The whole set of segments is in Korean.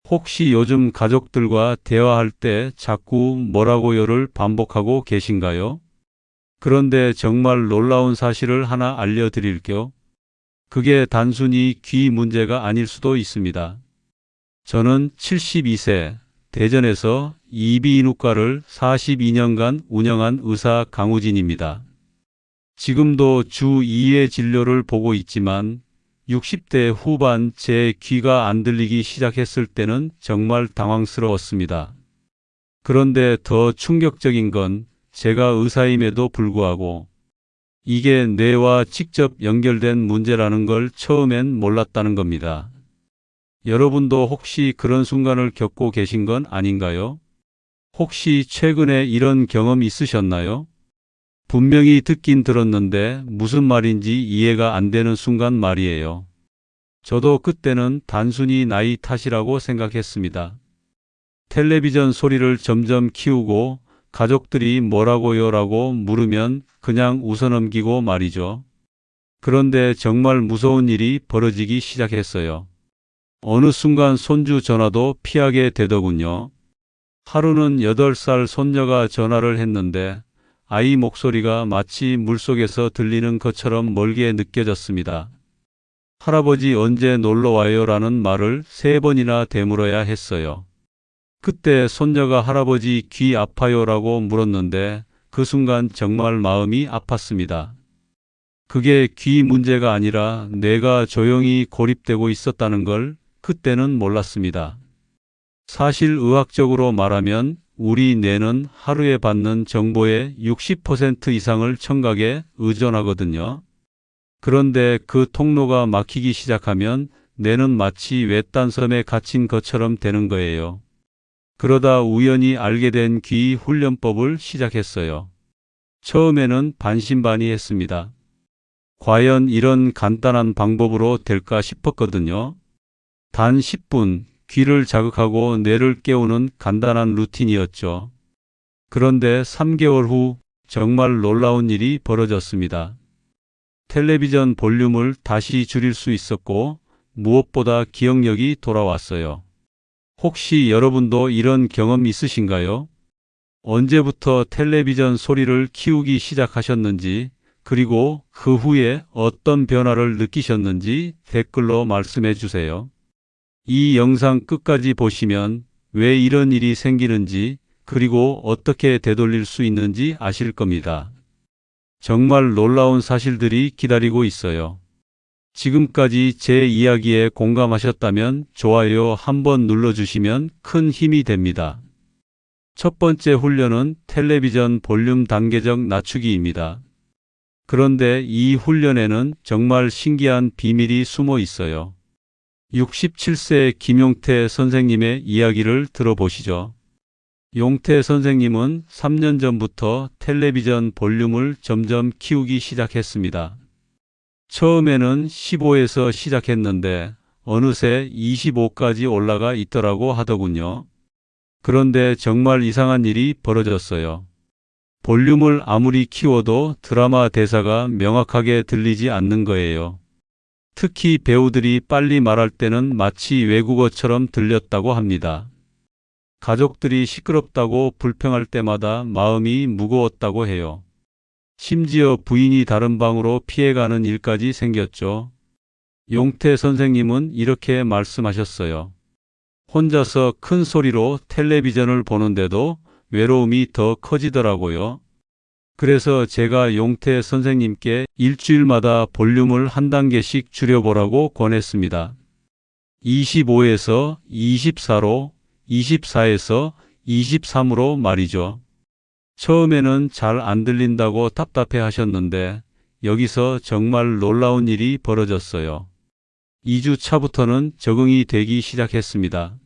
혹시 요즘 가족들과 대화할 때 자꾸 뭐라고요를 반복하고 계신가요? 그런데 정말 놀라운 사실을 하나 알려드릴게요. 그게 단순히 귀 문제가 아닐 수도 있습니다. 저는 72세 대전에서 이비인후과를 42년간 운영한 의사 강우진입니다. 지금도 주 2회 진료를 보고 있지만 60대 후반 제 귀가 안 들리기 시작했을 때는 정말 당황스러웠습니다. 그런데 더 충격적인 건 제가 의사임에도 불구하고 이게 뇌와 직접 연결된 문제라는 걸 처음엔 몰랐다는 겁니다. 여러분도 혹시 그런 순간을 겪고 계신 건 아닌가요? 혹시 최근에 이런 경험 있으셨나요? 분명히 듣긴 들었는데 무슨 말인지 이해가 안 되는 순간 말이에요. 저도 그때는 단순히 나이 탓이라고 생각했습니다. 텔레비전 소리를 점점 키우고 가족들이 뭐라고요라고 물으면 그냥 웃어넘기고 말이죠. 그런데 정말 무서운 일이 벌어지기 시작했어요. 어느 순간 손주 전화도 피하게 되더군요. 하루는 8살 손녀가 전화를 했는데 아이 목소리가 마치 물속에서 들리는 것처럼 멀게 느껴졌습니다. 할아버지 언제 놀러 와요? 라는 말을 3번이나 되물어야 했어요. 그때 손녀가 할아버지 귀 아파요? 라고 물었는데 그 순간 정말 마음이 아팠습니다. 그게 귀 문제가 아니라 뇌가 조용히 고립되고 있었다는 걸 그때는 몰랐습니다. 사실 의학적으로 말하면 우리 뇌는 하루에 받는 정보의 60% 이상을 청각에 의존하거든요. 그런데 그 통로가 막히기 시작하면 뇌는 마치 외딴 섬에 갇힌 것처럼 되는 거예요. 그러다 우연히 알게 된 귀 훈련법을 시작했어요. 처음에는 반신반의했습니다. 과연 이런 간단한 방법으로 될까 싶었거든요. 단 10분 귀를 자극하고 뇌를 깨우는 간단한 루틴이었죠. 그런데 3개월 후 정말 놀라운 일이 벌어졌습니다. 텔레비전 볼륨을 다시 줄일 수 있었고 무엇보다 기억력이 돌아왔어요. 혹시 여러분도 이런 경험 있으신가요? 언제부터 텔레비전 소리를 키우기 시작하셨는지, 그리고 그 후에 어떤 변화를 느끼셨는지 댓글로 말씀해 주세요. 이 영상 끝까지 보시면 왜 이런 일이 생기는지, 그리고 어떻게 되돌릴 수 있는지 아실 겁니다. 정말 놀라운 사실들이 기다리고 있어요. 지금까지 제 이야기에 공감하셨다면 좋아요 한번 눌러주시면 큰 힘이 됩니다. 첫 번째 훈련은 텔레비전 볼륨 단계적 낮추기입니다. 그런데 이 훈련에는 정말 신기한 비밀이 숨어 있어요. 67세 김용태 선생님의 이야기를 들어보시죠. 용태 선생님은 3년 전부터 텔레비전 볼륨을 점점 키우기 시작했습니다. 처음에는 15에서 시작했는데 어느새 25까지 올라가 있더라고 하더군요. 그런데 정말 이상한 일이 벌어졌어요. 볼륨을 아무리 키워도 드라마 대사가 명확하게 들리지 않는 거예요. 특히 배우들이 빨리 말할 때는 마치 외국어처럼 들렸다고 합니다. 가족들이 시끄럽다고 불평할 때마다 마음이 무거웠다고 해요. 심지어 부인이 다른 방으로 피해가는 일까지 생겼죠. 용태 선생님은 이렇게 말씀하셨어요. 혼자서 큰 소리로 텔레비전을 보는데도 외로움이 더 커지더라고요. 그래서 제가 용태 선생님께 일주일마다 볼륨을 한 단계씩 줄여보라고 권했습니다. 25에서 24로, 24에서 23으로 말이죠. 처음에는 잘 안 들린다고 답답해 하셨는데 여기서 정말 놀라운 일이 벌어졌어요. 2주 차부터는 적응이 되기 시작했습니다.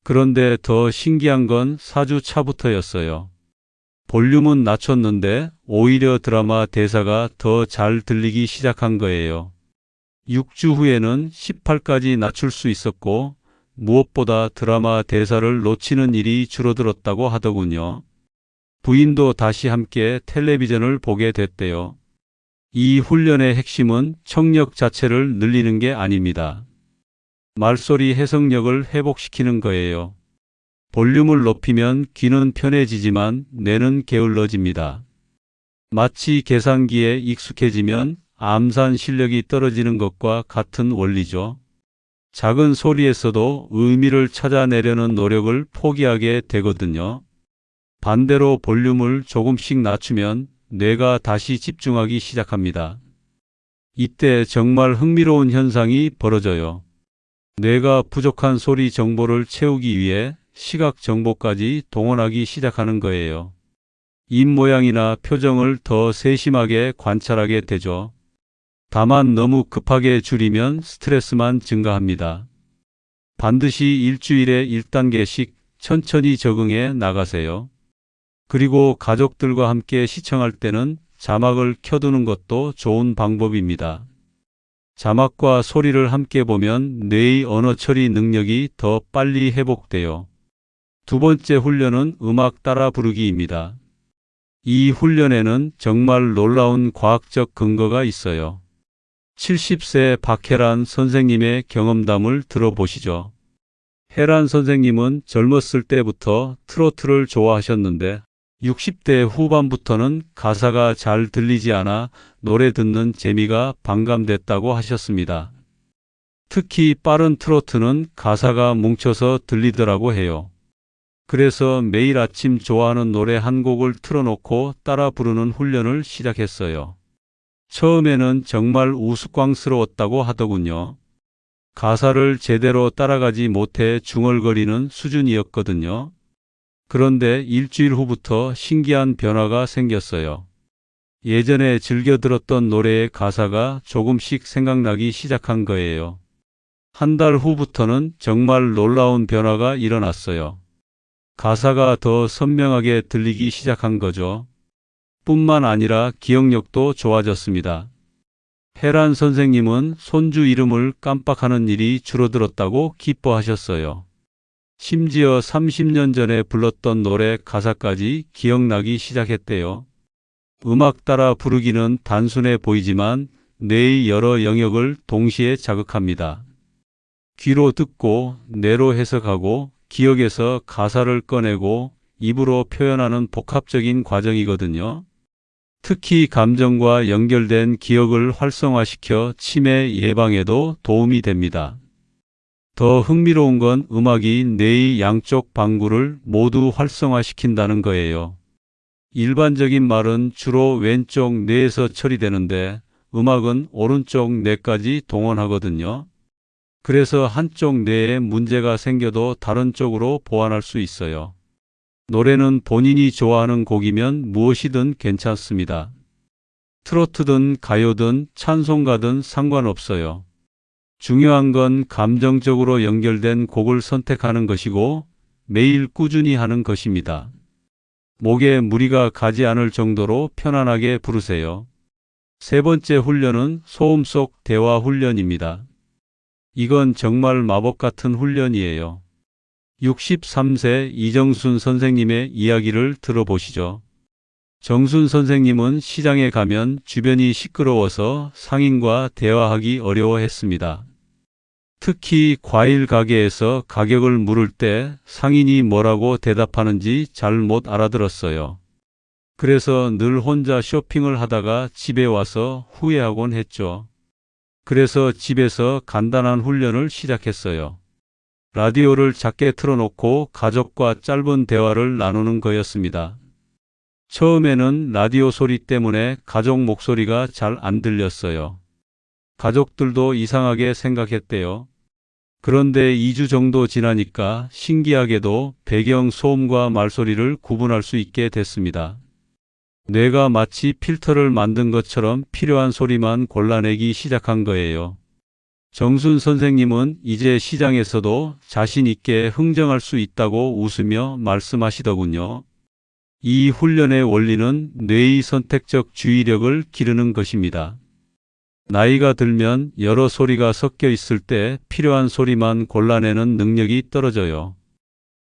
그런데 더 신기한 건 4주 차부터였어요. 볼륨은 낮췄는데 오히려 드라마 대사가 더 잘 들리기 시작한 거예요. 6주 후에는 18까지 낮출 수 있었고 무엇보다 드라마 대사를 놓치는 일이 줄어들었다고 하더군요. 부인도 다시 함께 텔레비전을 보게 됐대요. 이 훈련의 핵심은 청력 자체를 늘리는 게 아닙니다. 말소리 해석력을 회복시키는 거예요. 볼륨을 높이면 귀는 편해지지만 뇌는 게을러집니다. 마치 계산기에 익숙해지면 암산 실력이 떨어지는 것과 같은 원리죠. 작은 소리에서도 의미를 찾아내려는 노력을 포기하게 되거든요. 반대로 볼륨을 조금씩 낮추면 뇌가 다시 집중하기 시작합니다. 이때 정말 흥미로운 현상이 벌어져요. 뇌가 부족한 소리 정보를 채우기 위해 시각 정보까지 동원하기 시작하는 거예요. 입 모양이나 표정을 더 세심하게 관찰하게 되죠. 다만 너무 급하게 줄이면 스트레스만 증가합니다. 반드시 일주일에 1단계씩 천천히 적응해 나가세요. 그리고 가족들과 함께 시청할 때는 자막을 켜두는 것도 좋은 방법입니다. 자막과 소리를 함께 보면 뇌의 언어 처리 능력이 더 빨리 회복돼요. 두 번째 훈련은 음악 따라 부르기입니다. 이 훈련에는 정말 놀라운 과학적 근거가 있어요. 70세 박혜란 선생님의 경험담을 들어보시죠. 혜란 선생님은 젊었을 때부터 트로트를 좋아하셨는데 60대 후반부터는 가사가 잘 들리지 않아 노래 듣는 재미가 반감됐다고 하셨습니다. 특히 빠른 트로트는 가사가 뭉쳐서 들리더라고 해요. 그래서 매일 아침 좋아하는 노래 한 곡을 틀어놓고 따라 부르는 훈련을 시작했어요. 처음에는 정말 우스꽝스러웠다고 하더군요. 가사를 제대로 따라가지 못해 중얼거리는 수준이었거든요. 그런데 일주일 후부터 신기한 변화가 생겼어요. 예전에 즐겨 들었던 노래의 가사가 조금씩 생각나기 시작한 거예요. 한 달 후부터는 정말 놀라운 변화가 일어났어요. 가사가 더 선명하게 들리기 시작한 거죠. 뿐만 아니라 기억력도 좋아졌습니다. 혜란 선생님은 손주 이름을 깜빡하는 일이 줄어들었다고 기뻐하셨어요. 심지어 30년 전에 불렀던 노래 가사까지 기억나기 시작했대요. 음악 따라 부르기는 단순해 보이지만 뇌의 여러 영역을 동시에 자극합니다. 귀로 듣고 뇌로 해석하고 기억에서 가사를 꺼내고 입으로 표현하는 복합적인 과정이거든요. 특히 감정과 연결된 기억을 활성화시켜 치매 예방에도 도움이 됩니다. 더 흥미로운 건 음악이 뇌의 양쪽 방구를 모두 활성화시킨다는 거예요. 일반적인 말은 주로 왼쪽 뇌에서 처리되는데 음악은 오른쪽 뇌까지 동원하거든요. 그래서 한쪽 뇌에 문제가 생겨도 다른 쪽으로 보완할 수 있어요. 노래는 본인이 좋아하는 곡이면 무엇이든 괜찮습니다. 트로트든 가요든 찬송가든 상관없어요. 중요한 건 감정적으로 연결된 곡을 선택하는 것이고 매일 꾸준히 하는 것입니다. 목에 무리가 가지 않을 정도로 편안하게 부르세요. 세 번째 훈련은 소음 속 대화 훈련입니다. 이건 정말 마법 같은 훈련이에요. 63세 이정순 선생님의 이야기를 들어보시죠. 정순 선생님은 시장에 가면 주변이 시끄러워서 상인과 대화하기 어려워했습니다. 특히 과일 가게에서 가격을 물을 때 상인이 뭐라고 대답하는지 잘 못 알아들었어요. 그래서 늘 혼자 쇼핑을 하다가 집에 와서 후회하곤 했죠. 그래서 집에서 간단한 훈련을 시작했어요. 라디오를 작게 틀어놓고 가족과 짧은 대화를 나누는 거였습니다. 처음에는 라디오 소리 때문에 가족 목소리가 잘 안 들렸어요. 가족들도 이상하게 생각했대요. 그런데 2주 정도 지나니까 신기하게도 배경 소음과 말소리를 구분할 수 있게 됐습니다. 뇌가 마치 필터를 만든 것처럼 필요한 소리만 골라내기 시작한 거예요. 정순 선생님은 이제 시장에서도 자신 있게 흥정할 수 있다고 웃으며 말씀하시더군요. 이 훈련의 원리는 뇌의 선택적 주의력을 기르는 것입니다. 나이가 들면 여러 소리가 섞여 있을 때 필요한 소리만 골라내는 능력이 떨어져요.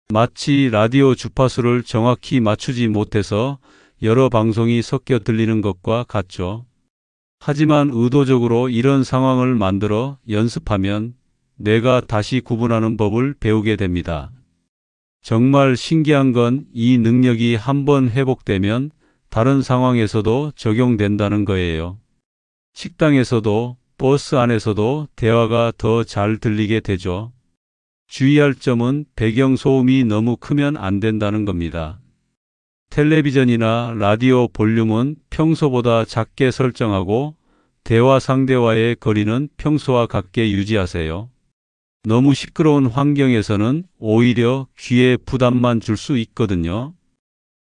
마치 라디오 주파수를 정확히 맞추지 못해서 여러 방송이 섞여 들리는 것과 같죠. 하지만 의도적으로 이런 상황을 만들어 연습하면 뇌가 다시 구분하는 법을 배우게 됩니다. 정말 신기한 건 이 능력이 한번 회복되면 다른 상황에서도 적용된다는 거예요. 식당에서도 버스 안에서도 대화가 더 잘 들리게 되죠. 주의할 점은 배경소음이 너무 크면 안 된다는 겁니다. 텔레비전이나 라디오 볼륨은 평소보다 작게 설정하고 대화 상대와의 거리는 평소와 같게 유지하세요. 너무 시끄러운 환경에서는 오히려 귀에 부담만 줄 수 있거든요.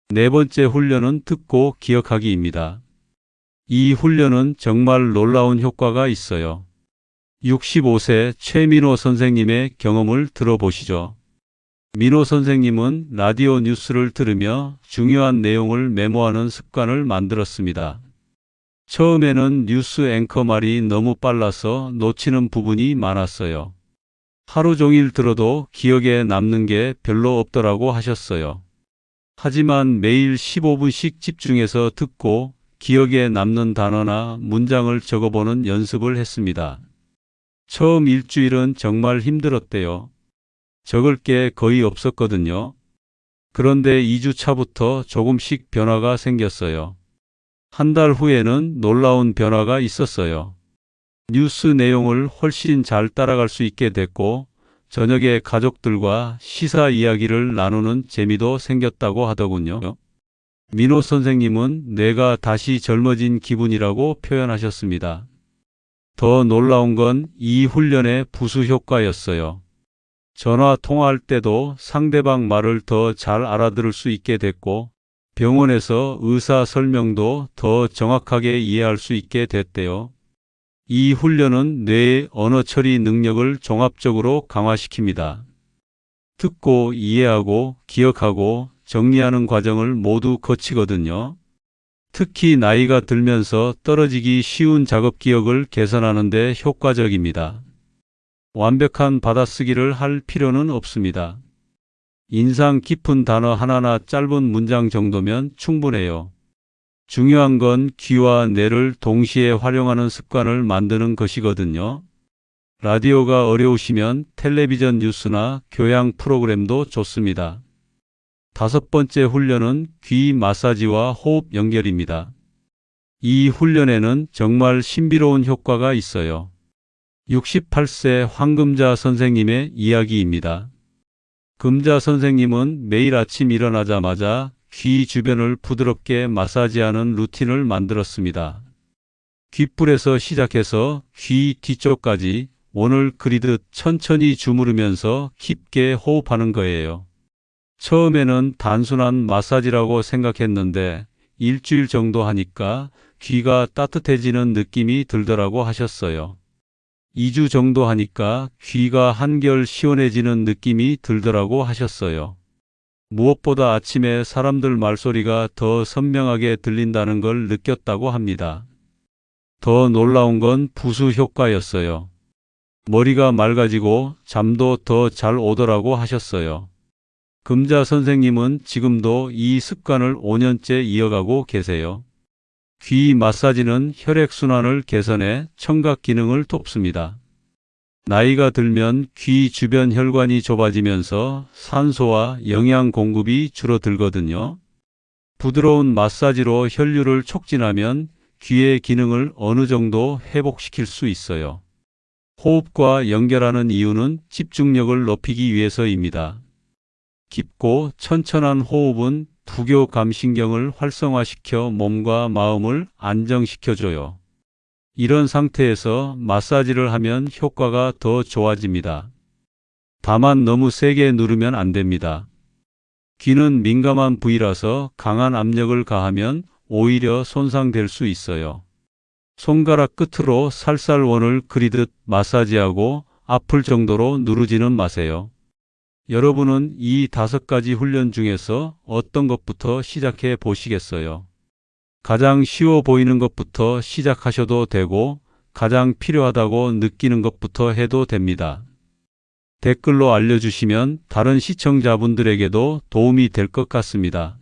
네 번째 훈련은 듣고 기억하기입니다. 이 훈련은 정말 놀라운 효과가 있어요. 65세 최민호 선생님의 경험을 들어보시죠. 민호 선생님은 라디오 뉴스를 들으며 중요한 내용을 메모하는 습관을 만들었습니다. 처음에는 뉴스 앵커 말이 너무 빨라서 놓치는 부분이 많았어요. 하루 종일 들어도 기억에 남는 게 별로 없더라고 하셨어요. 하지만 매일 15분씩 집중해서 듣고 기억에 남는 단어나 문장을 적어보는 연습을 했습니다. 처음 일주일은 정말 힘들었대요. 적을 게 거의 없었거든요. 그런데 2주 차부터 조금씩 변화가 생겼어요. 한 달 후에는 놀라운 변화가 있었어요. 뉴스 내용을 훨씬 잘 따라갈 수 있게 됐고, 저녁에 가족들과 시사 이야기를 나누는 재미도 생겼다고 하더군요. 민호 선생님은 뇌가 다시 젊어진 기분이라고 표현하셨습니다. 더 놀라운 건 이 훈련의 부수 효과였어요. 전화 통화할 때도 상대방 말을 더 잘 알아들을 수 있게 됐고, 병원에서 의사 설명도 더 정확하게 이해할 수 있게 됐대요. 이 훈련은 뇌의 언어 처리 능력을 종합적으로 강화시킵니다. 듣고 이해하고 기억하고 정리하는 과정을 모두 거치거든요. 특히 나이가 들면서 떨어지기 쉬운 작업 기억을 개선하는 데 효과적입니다. 완벽한 받아쓰기를 할 필요는 없습니다. 인상 깊은 단어 하나나 짧은 문장 정도면 충분해요. 중요한 건 귀와 뇌를 동시에 활용하는 습관을 만드는 것이거든요. 라디오가 어려우시면 텔레비전 뉴스나 교양 프로그램도 좋습니다. 다섯 번째 훈련은 귀 마사지와 호흡 연결입니다. 이 훈련에는 정말 신비로운 효과가 있어요. 68세 황금자 선생님의 이야기입니다. 금자 선생님은 매일 아침 일어나자마자 귀 주변을 부드럽게 마사지하는 루틴을 만들었습니다. 귓불에서 시작해서 귀 뒤쪽까지 원을 그리듯 천천히 주무르면서 깊게 호흡하는 거예요. 처음에는 단순한 마사지라고 생각했는데 일주일 정도 하니까 귀가 따뜻해지는 느낌이 들더라고 하셨어요. 2주 정도 하니까 귀가 한결 시원해지는 느낌이 들더라고 하셨어요. 무엇보다 아침에 사람들 말소리가 더 선명하게 들린다는 걸 느꼈다고 합니다. 더 놀라운 건 부수 효과였어요. 머리가 맑아지고 잠도 더 잘 오더라고 하셨어요. 금자 선생님은 지금도 이 습관을 5년째 이어가고 계세요. 귀 마사지는 혈액순환을 개선해 청각 기능을 돕습니다. 나이가 들면 귀 주변 혈관이 좁아지면서 산소와 영양 공급이 줄어들거든요. 부드러운 마사지로 혈류를 촉진하면 귀의 기능을 어느 정도 회복시킬 수 있어요. 호흡과 연결하는 이유는 집중력을 높이기 위해서입니다. 깊고 천천한 호흡은 부교감신경을 활성화시켜 몸과 마음을 안정시켜줘요. 이런 상태에서 마사지를 하면 효과가 더 좋아집니다. 다만 너무 세게 누르면 안 됩니다. 귀는 민감한 부위라서 강한 압력을 가하면 오히려 손상될 수 있어요. 손가락 끝으로 살살 원을 그리듯 마사지하고 아플 정도로 누르지는 마세요. 여러분은 이 5가지 훈련 중에서 어떤 것부터 시작해 보시겠어요? 가장 쉬워 보이는 것부터 시작하셔도 되고 가장 필요하다고 느끼는 것부터 해도 됩니다. 댓글로 알려주시면 다른 시청자분들에게도 도움이 될 것 같습니다.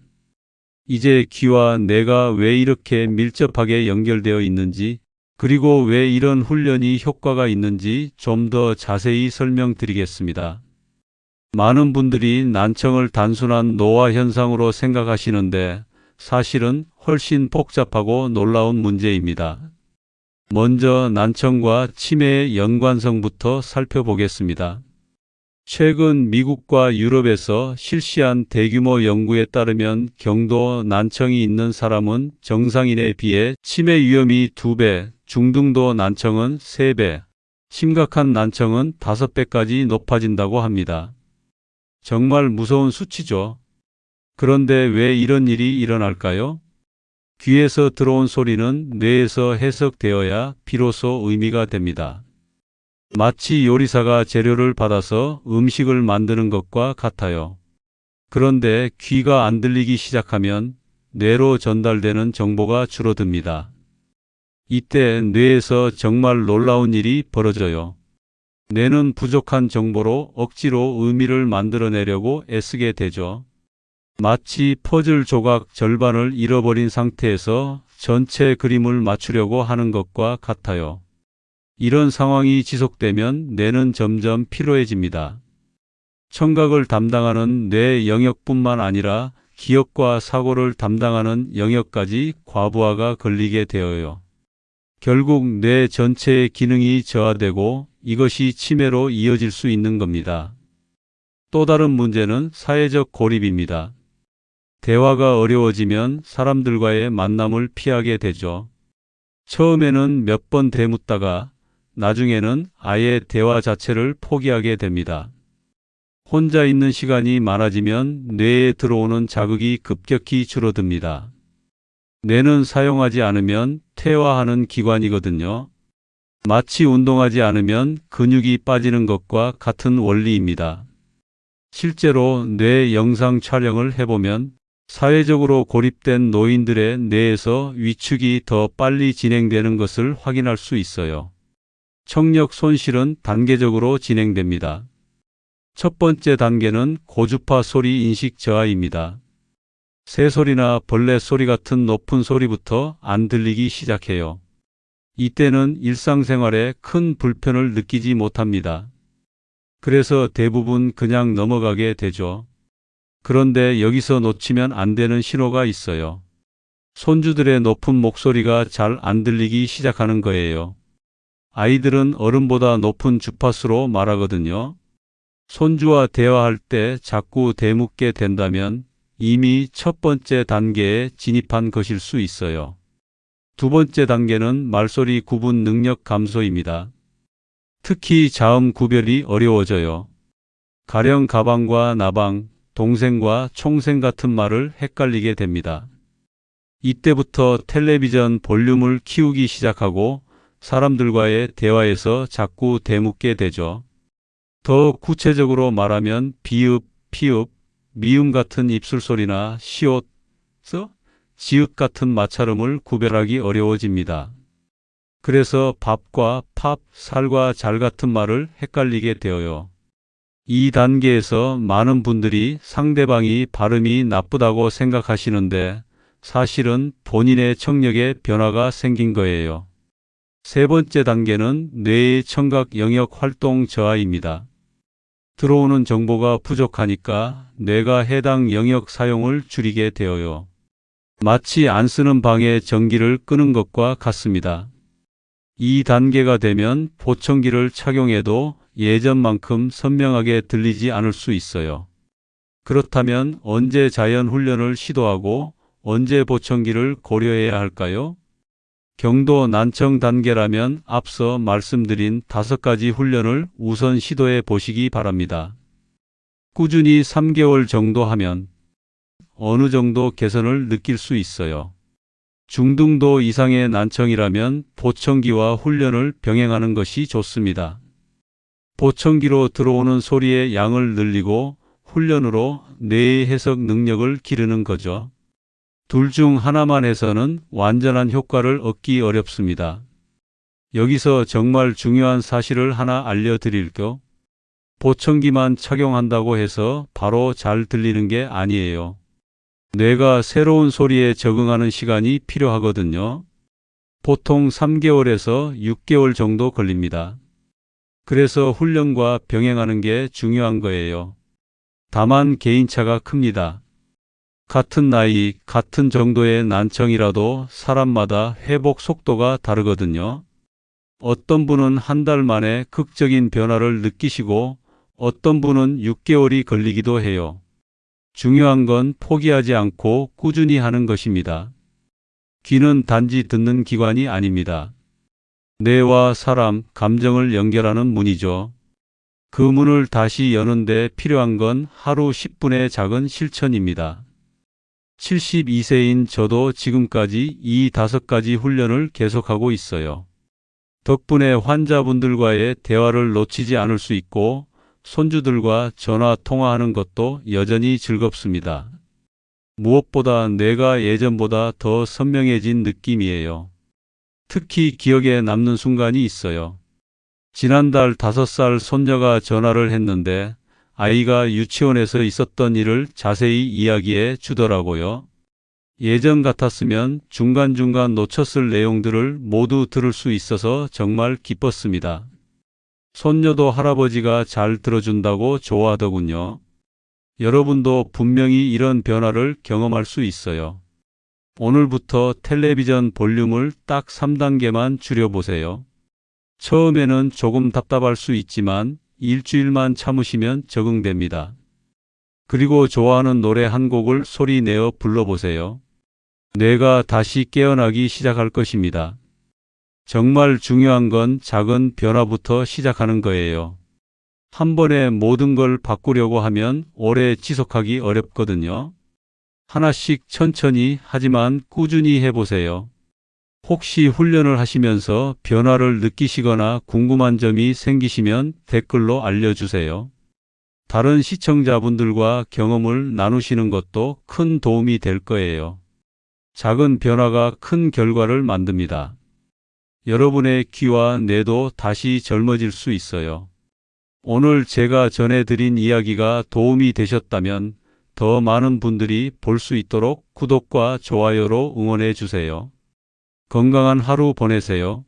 이제 귀와 뇌가 왜 이렇게 밀접하게 연결되어 있는지 그리고 왜 이런 훈련이 효과가 있는지 좀 더 자세히 설명드리겠습니다. 많은 분들이 난청을 단순한 노화 현상으로 생각하시는데 사실은 훨씬 복잡하고 놀라운 문제입니다. 먼저 난청과 치매의 연관성부터 살펴보겠습니다. 최근 미국과 유럽에서 실시한 대규모 연구에 따르면 경도 난청이 있는 사람은 정상인에 비해 치매 위험이 2배, 중등도 난청은 3배, 심각한 난청은 5배까지 높아진다고 합니다. 정말 무서운 수치죠. 그런데 왜 이런 일이 일어날까요? 귀에서 들어온 소리는 뇌에서 해석되어야 비로소 의미가 됩니다. 마치 요리사가 재료를 받아서 음식을 만드는 것과 같아요. 그런데 귀가 안 들리기 시작하면 뇌로 전달되는 정보가 줄어듭니다. 이때 뇌에서 정말 놀라운 일이 벌어져요. 뇌는 부족한 정보로 억지로 의미를 만들어내려고 애쓰게 되죠. 마치 퍼즐 조각 절반을 잃어버린 상태에서 전체 그림을 맞추려고 하는 것과 같아요. 이런 상황이 지속되면 뇌는 점점 피로해집니다. 청각을 담당하는 뇌 영역뿐만 아니라 기억과 사고를 담당하는 영역까지 과부하가 걸리게 되어요. 결국 뇌 전체의 기능이 저하되고 이것이 치매로 이어질 수 있는 겁니다. 또 다른 문제는 사회적 고립입니다. 대화가 어려워지면 사람들과의 만남을 피하게 되죠. 처음에는 몇 번 되묻다가 나중에는 아예 대화 자체를 포기하게 됩니다. 혼자 있는 시간이 많아지면 뇌에 들어오는 자극이 급격히 줄어듭니다. 뇌는 사용하지 않으면 퇴화하는 기관이거든요. 마치 운동하지 않으면 근육이 빠지는 것과 같은 원리입니다. 실제로 뇌 영상 촬영을 해보면 사회적으로 고립된 노인들의 뇌에서 위축이 더 빨리 진행되는 것을 확인할 수 있어요. 청력 손실은 단계적으로 진행됩니다. 첫 번째 단계는 고주파 소리 인식 저하입니다. 새소리나 벌레 소리 같은 높은 소리부터 안 들리기 시작해요. 이때는 일상생활에 큰 불편을 느끼지 못합니다. 그래서 대부분 그냥 넘어가게 되죠. 그런데 여기서 놓치면 안 되는 신호가 있어요. 손주들의 높은 목소리가 잘 안 들리기 시작하는 거예요. 아이들은 어른보다 높은 주파수로 말하거든요. 손주와 대화할 때 자꾸 대묻게 된다면 이미 첫 번째 단계에 진입한 것일 수 있어요. 두 번째 단계는 말소리 구분 능력 감소입니다. 특히 자음 구별이 어려워져요. 가령 가방과 나방, 동생과 총생 같은 말을 헷갈리게 됩니다. 이때부터 텔레비전 볼륨을 키우기 시작하고 사람들과의 대화에서 자꾸 대묻게 되죠. 더 구체적으로 말하면 비읍, 피읍, 미음 같은 입술소리나 시옷, 지읒 같은 마찰음을 구별하기 어려워집니다. 그래서 밥과 팝, 살과 잘 같은 말을 헷갈리게 되어요. 이 단계에서 많은 분들이 상대방이 발음이 나쁘다고 생각하시는데 사실은 본인의 청력에 변화가 생긴 거예요. 세 번째 단계는 뇌의 청각 영역 활동 저하입니다. 들어오는 정보가 부족하니까 뇌가 해당 영역 사용을 줄이게 되어요. 마치 안 쓰는 방에 전기를 끄는 것과 같습니다. 이 단계가 되면 보청기를 착용해도 예전만큼 선명하게 들리지 않을 수 있어요. 그렇다면 언제 자연 훈련을 시도하고 언제 보청기를 고려해야 할까요? 경도 난청 단계라면 앞서 말씀드린 5가지 훈련을 우선 시도해 보시기 바랍니다. 꾸준히 3개월 정도 하면 어느 정도 개선을 느낄 수 있어요. 중등도 이상의 난청이라면 보청기와 훈련을 병행하는 것이 좋습니다. 보청기로 들어오는 소리의 양을 늘리고 훈련으로 뇌의 해석 능력을 기르는 거죠. 둘 중 하나만 해서는 완전한 효과를 얻기 어렵습니다. 여기서 정말 중요한 사실을 하나 알려드릴게요. 보청기만 착용한다고 해서 바로 잘 들리는 게 아니에요. 뇌가 새로운 소리에 적응하는 시간이 필요하거든요. 보통 3개월에서 6개월 정도 걸립니다. 그래서 훈련과 병행하는 게 중요한 거예요. 다만 개인차가 큽니다. 같은 나이, 같은 정도의 난청이라도 사람마다 회복 속도가 다르거든요. 어떤 분은 한 달 만에 극적인 변화를 느끼시고 어떤 분은 6개월이 걸리기도 해요. 중요한 건 포기하지 않고 꾸준히 하는 것입니다. 귀는 단지 듣는 기관이 아닙니다. 뇌와 사람, 감정을 연결하는 문이죠. 그 문을 다시 여는데 필요한 건 하루 10분의 작은 실천입니다. 72세인 저도 지금까지 이 5가지 훈련을 계속하고 있어요. 덕분에 환자분들과의 대화를 놓치지 않을 수 있고 손주들과 전화 통화하는 것도 여전히 즐겁습니다. 무엇보다 뇌가 예전보다 더 선명해진 느낌이에요. 특히 기억에 남는 순간이 있어요. 지난달 5살 손녀가 전화를 했는데 아이가 유치원에서 있었던 일을 자세히 이야기해 주더라고요. 예전 같았으면 중간중간 놓쳤을 내용들을 모두 들을 수 있어서 정말 기뻤습니다. 손녀도 할아버지가 잘 들어준다고 좋아하더군요. 여러분도 분명히 이런 변화를 경험할 수 있어요. 오늘부터 텔레비전 볼륨을 딱 3단계만 줄여보세요. 처음에는 조금 답답할 수 있지만 일주일만 참으시면 적응됩니다. 그리고 좋아하는 노래 한 곡을 소리 내어 불러보세요. 뇌가 다시 깨어나기 시작할 것입니다. 정말 중요한 건 작은 변화부터 시작하는 거예요. 한 번에 모든 걸 바꾸려고 하면 오래 지속하기 어렵거든요. 하나씩 천천히 하지만 꾸준히 해보세요. 혹시 훈련을 하시면서 변화를 느끼시거나 궁금한 점이 생기시면 댓글로 알려주세요. 다른 시청자분들과 경험을 나누시는 것도 큰 도움이 될 거예요. 작은 변화가 큰 결과를 만듭니다. 여러분의 귀와 뇌도 다시 젊어질 수 있어요. 오늘 제가 전해드린 이야기가 도움이 되셨다면 더 많은 분들이 볼 수 있도록 구독과 좋아요로 응원해 주세요. 건강한 하루 보내세요.